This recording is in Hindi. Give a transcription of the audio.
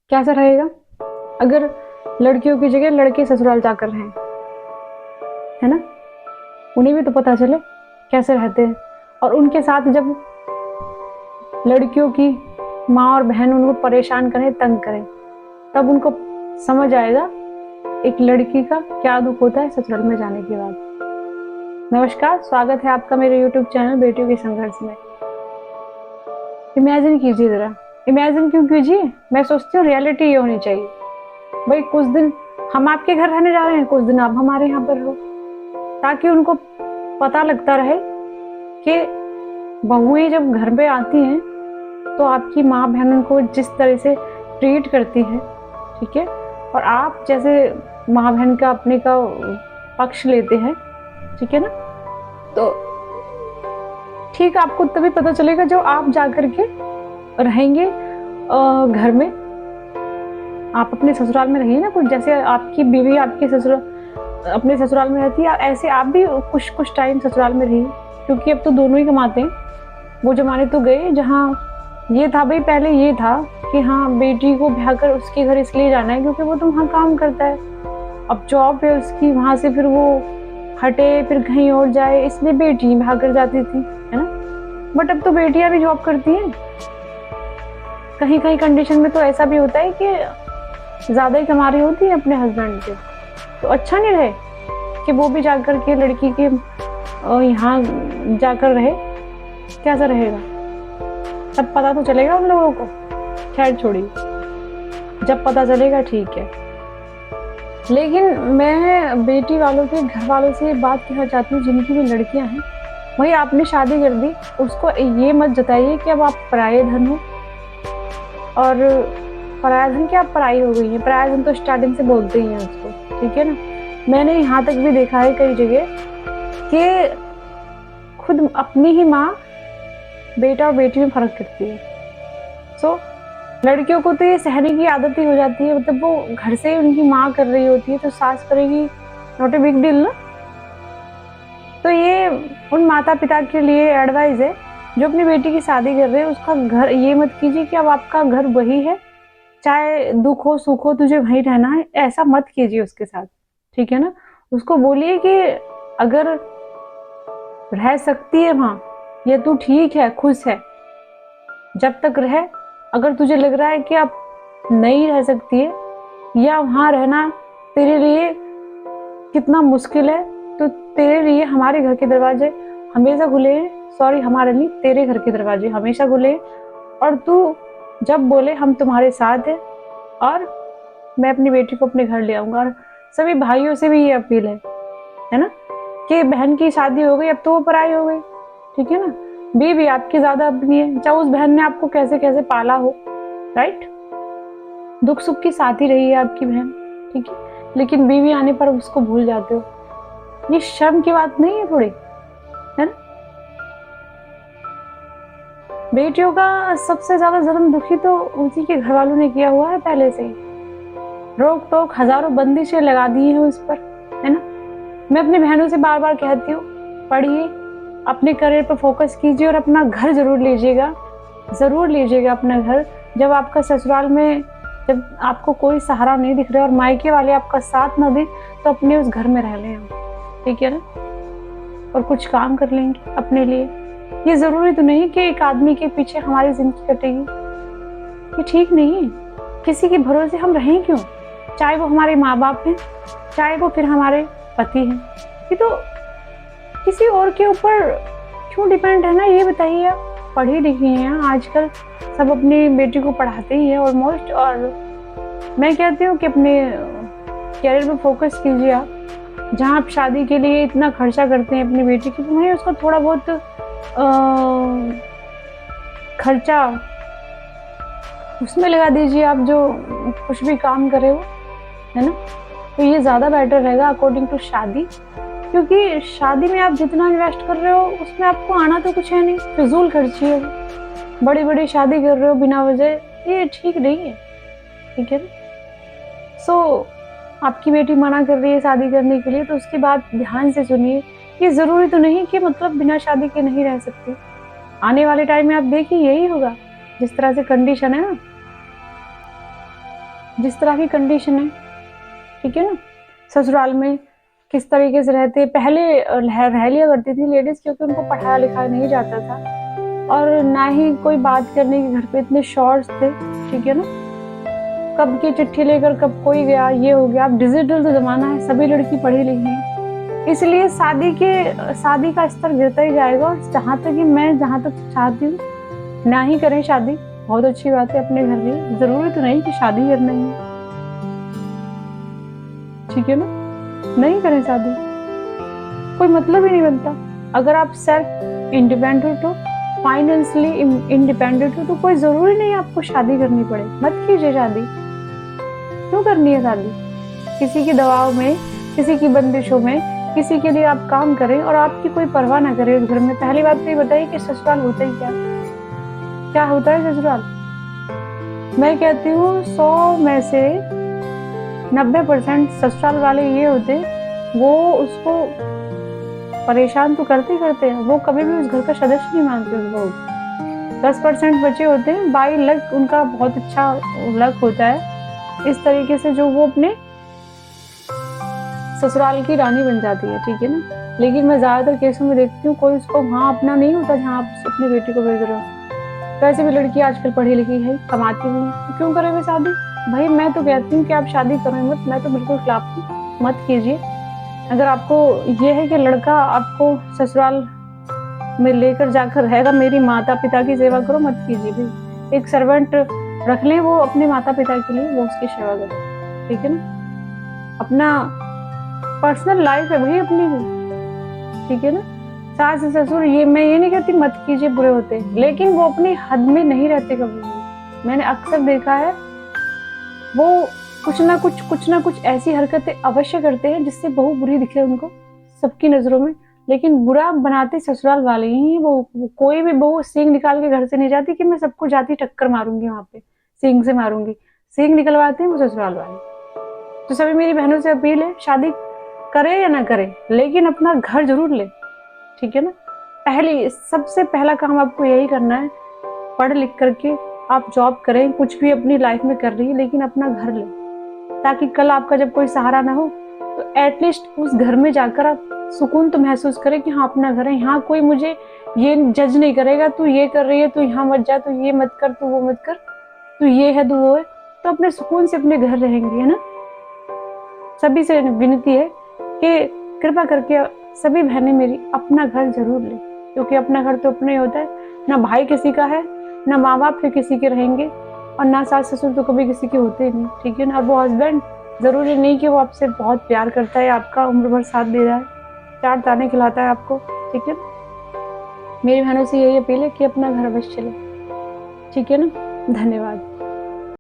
कैसा रहेगा अगर लड़कियों की जगह लड़के ससुराल जाकर रहें, है ना? उन्हें भी तो पता चले कैसे रहते हैं। और उनके साथ जब लड़कियों की माँ और बहन उनको परेशान करें, तंग करें, तब उनको समझ आएगा एक लड़की का क्या दुख होता है ससुराल में जाने के बाद। नमस्कार, स्वागत है आपका मेरे YouTube चैनल बेटियों के संघर्ष में। इमेजिन कीजिए जरा, इमेजिन क्यों कीजिए, मैं सोचती हूँ रियलिटी ये होनी चाहिए। भाई कुछ दिन हम आपके घर रहने जा रहे हैं, कुछ दिन आप हमारे यहाँ पर रहो, ताकि उनको पता लगता रहे कि बहुएं जब घर पे आती हैं तो आपकी माँ बहन उनको जिस तरह से ट्रीट करती है, ठीक है, और आप जैसे माँ बहन का अपने का पक्ष लेते हैं, ठीक है ना, तो ठीक आपको तभी पता चलेगा जब आप जाकर के रहेंगे घर में। आप अपने ससुराल में रहिए ना, कुछ जैसे आपकी बीवी आपके ससुराल अपने ससुराल में रहती है, ऐसे आप भी कुछ कुछ टाइम ससुराल में रहिए, क्योंकि अब तो दोनों ही कमाते हैं। वो जमाने तो गए जहाँ ये था, भाई पहले ये था कि हाँ बेटी को ब्याह कर उसके घर इसलिए जाना है क्योंकि वो तो वहाँ काम करता है, अब जॉब है उसकी, वहाँ से फिर वो हटे फिर कहीं और जाए, इसलिए बेटी ब्याह कर जाती थी, है ना। बट अब तो बेटियां भी जॉब करती हैं। कहीं कहीं कंडीशन में तो ऐसा भी होता है कि ज्यादा ही कमा रही होती है अपने हस्बैंड से, तो अच्छा नहीं रहे कि वो भी जाकर के लड़की के यहाँ जाकर रहे। कैसा रहेगा तब पता तो चलेगा उन लोगों को। खैर छोड़िए, जब पता चलेगा ठीक है। लेकिन मैं बेटी वालों के घर वालों से बात कहना चाहती हूँ, जिनकी भी लड़कियां हैं, वही आपने शादी कर दी, उसको ये मत जताइए कि अब आप पराये धन हो। और पराया धन क्या, आप पराई हो गई है। पराया धन तो स्टार्टिंग से बोलते ही हैं उसको, ठीक है ना। मैंने यहाँ तक भी देखा है कई जगह कि खुद अपनी ही माँ बेटा और बेटी में फर्क करती है। सो लड़कियों को तो ये सहने की आदत ही हो जाती है, मतलब वो घर से उनकी माँ कर रही होती है तो सास करेगी, नॉट ए बिग डील ना। तो ये उन माता पिता के लिए एडवाइस है जो अपनी बेटी की शादी कर रहे हैं। उसका घर ये मत कीजिए कि अब आपका घर वही है, चाहे दुख हो सुख हो तुझे वहीं रहना है, ऐसा मत कीजिए उसके साथ, ठीक है ना। उसको बोलिए कि अगर रह सकती है वहां, ये तू ठीक है खुश है, जब तक रहे। अगर तुझे लग रहा है कि अब नहीं रह सकती है या वहां रहना तेरे लिए कितना मुश्किल है, तो तेरे लिए हमारे घर के दरवाजे हमेशा खुले हैं। सॉरी, हमारे लिए तेरे घर के दरवाजे हमेशा खुले हैं, और तू जब बोले हम तुम्हारे साथ हैं, और मैं अपनी बेटी को अपने घर ले आऊंगा। और सभी भाइयों से भी ये अपील है ना, कि बहन की शादी हो गई अब तो वो पराई हो गई, ठीक है ना। बीवी आपकी ज्यादा अपनी है, चाहे उस बहन ने आपको कैसे कैसे पाला हो, राइट। दुख सुख की साथी रही है आपकी बहन, ठीक है, लेकिन बीवी आने पर उसको भूल जाते हो। ये शर्म की बात नहीं है थोड़ी, है ना। बेटियों का सबसे ज्यादा जन्म दुखी तो उसी के घर वालों ने किया हुआ है पहले से ही। रोक टोक हजारों बंदिशें लगा दी हैं उस पर, है ना। मैं अपनी बहनों से बार बार कहती हूँ, पढ़िए, अपने करियर पर फोकस कीजिए और अपना घर जरूर लीजिएगा अपना घर। जब आपका ससुराल में जब आपको कोई सहारा नहीं दिख रहा और मायके वाले आपका साथ न दे, तो अपने उस घर में रह लें हम, ठीक है ना, और कुछ काम कर लेंगे अपने लिए। ये जरूरी तो नहीं कि एक आदमी के पीछे हमारी जिंदगी कटेगी, ये ठीक नहीं है। किसी के भरोसे हम रहें क्यों, चाहे वो हमारे माँ बाप हैं, चाहे वो फिर हमारे पति हैं। ये तो किसी और के ऊपर क्यों डिपेंड है ना, ये बताइए आप। पढ़ी लिखी हैं आजकल, सब अपनी बेटी को पढ़ाते ही हैं ऑलमोस्ट। और मैं कहती हूँ कि अपने कैरियर पे फोकस कीजिए आप। जहाँ आप शादी के लिए इतना खर्चा करते हैं अपनी बेटी की, तो वहीं उसका थोड़ा बहुत खर्चा उसमें लगा दीजिए आप, जो कुछ भी काम करे हो, है ना। तो ये ज़्यादा बेटर रहेगा अकॉर्डिंग टू शादी, क्योंकि शादी में आप जितना इन्वेस्ट कर रहे हो उसमें आपको आना तो कुछ है नहीं, फिजूल खर्ची है। बड़ी बड़ी शादी कर रहे हो बिना वजह, ये ठीक नहीं है, ठीक है ना। सो आपकी बेटी मना कर रही है शादी करने के लिए, तो उसकी बात ध्यान से सुनिए। ये जरूरी तो नहीं कि मतलब बिना शादी के नहीं रह सकती। आने वाले टाइम में आप देखिए यही होगा, जिस तरह से कंडीशन है ना। जिस तरह की कंडीशन है, ठीक है ना। ससुराल में किस तरीके से रहते, पहले रह लिया करती थी लेडीज, क्योंकि उनको पढ़ाया लिखाया नहीं जाता था और ना ही कोई बात करने के घर पे इतने शॉर्ट्स थे, ठीक है ना। कब की चिट्ठी लेकर कब कोई गया, ये हो गया। अब डिजिटल तो जमाना है, सभी लड़की पढ़ी लिखी है, इसलिए शादी का स्तर गिरता ही जाएगा। और जहाँ तक चाहती हूँ ना ही करें शादी, बहुत अच्छी बात है, अपने घर रहिए, जरूरी तो नहीं कि शादी करना ही है, ठीक है ना। नहीं करें शादी, कोई मतलब ही नहीं बनता। अगर आप सेल्फ इंडिपेंडेंट हो, फाइनेंशियली इंडिपेंडेंट हो, तो कोई जरूरी नहीं आपको शादी करनी पड़े। मत कीजिए शादी, क्यों करनी है शादी? किसी के दबाव में, किसी की बंदिशों में, किसी के लिए आप काम करें और आपकी कोई परवाह ना करे उस घर में। पहली बात तो ये बताइए कि ससुराल होता ही क्या होता है ससुराल? मैं कहती हूँ 100 में से 90% ससुराल वाले ये होते, वो उसको परेशान तो करते हैं, वो कभी भी उस घर का सदस्य नहीं मानते उस बहू को। 10% बचे होते हैं, बाई लक, उनका बहुत अच्छा लक होता है इस तरीके से, जो वो अपने ससुराल की रानी बन जाती है, ठीक है ना। लेकिन मैं ज्यादातर केसों में देखती हूँ कोई उसको वहाँ अपना नहीं होता जहाँ आप अपनी बेटी को भेज रहे हो। वैसे भी लड़की आजकल पढ़ी लिखी है, कमाती हुई है, तो क्यों करें वे शादी? भाई मैं तो कहती हूँ कि आप शादी करें मत, मैं तो बिल्कुल खिलाफ हूँ, मत कीजिए। अगर आपको ये है कि लड़का आपको ससुराल में लेकर जाकर रहेगा, मेरी माता पिता की सेवा करो, मत कीजिए भाई। एक सर्वेंट रख लें, वो अपने माता पिता के लिए वो उसकी सेवा करे, ठीक है ना। अपना पर्सनल लाइफ है भाई अपनी भी, ठीक है ना। सास ससुर, ये मैं ये नहीं कहती मत कीजिए, बुरे होते, लेकिन वो अपनी हद में नहीं रहते कभी भी। मैंने अक्सर देखा है, वो कुछ ना कुछ ऐसी हरकतें अवश्य करते हैं जिससे बहू बुरी दिखे उनको सबकी नजरों में, लेकिन बुरा बनाते ससुराल वाले ही। वो कोई भी बहू सींग निकाल के घर से नहीं जाती कि मैं सबको जाती टक्कर मारूंगी, वहां पे सींग से मारूंगी। सींग निकलवाते हैं वो ससुराल वाले। तो सभी मेरी बहनों से अपील है, शादी करे या ना करे, लेकिन अपना घर जरूर ले, ठीक है ना। सबसे पहला काम आपको यही करना है, पढ़ लिख करके आप जॉब करें, कुछ भी अपनी लाइफ में कर रही है, लेकिन अपना घर ले, ताकि कल आपका जब कोई सहारा ना हो तो एटलीस्ट उस घर में जाकर आप सुकून तो महसूस करें कि हाँ अपना घर है, यहाँ कोई मुझे ये जज नहीं करेगा, तू ये कर रही है, तू यहाँ मत जा, तू ये मत कर, तू वो मत कर, तू ये है तू वो है। तो अपने सुकून से अपने घर रहेंगे, है ना। सभी से विनती है कि कृपा करके सभी बहनें मेरी अपना घर जरूर ले, क्योंकि अपना घर तो अपना ही होता है। ना भाई किसी का है, ना माँ बाप फिर किसी के रहेंगे, और ना सास ससुर तो कभी किसी के होते ही नहीं, ठीक है ना। वो हस्बैंड जरूरी नहीं कि वो आपसे बहुत प्यार करता है, आपका उम्र भर साथ दे रहा है, 4 ताने खिलाता है आपको, ठीक है। मेरी बहनों से यही अपील है कि अपना घर अवश्य ले, ठीक है ना। धन्यवाद।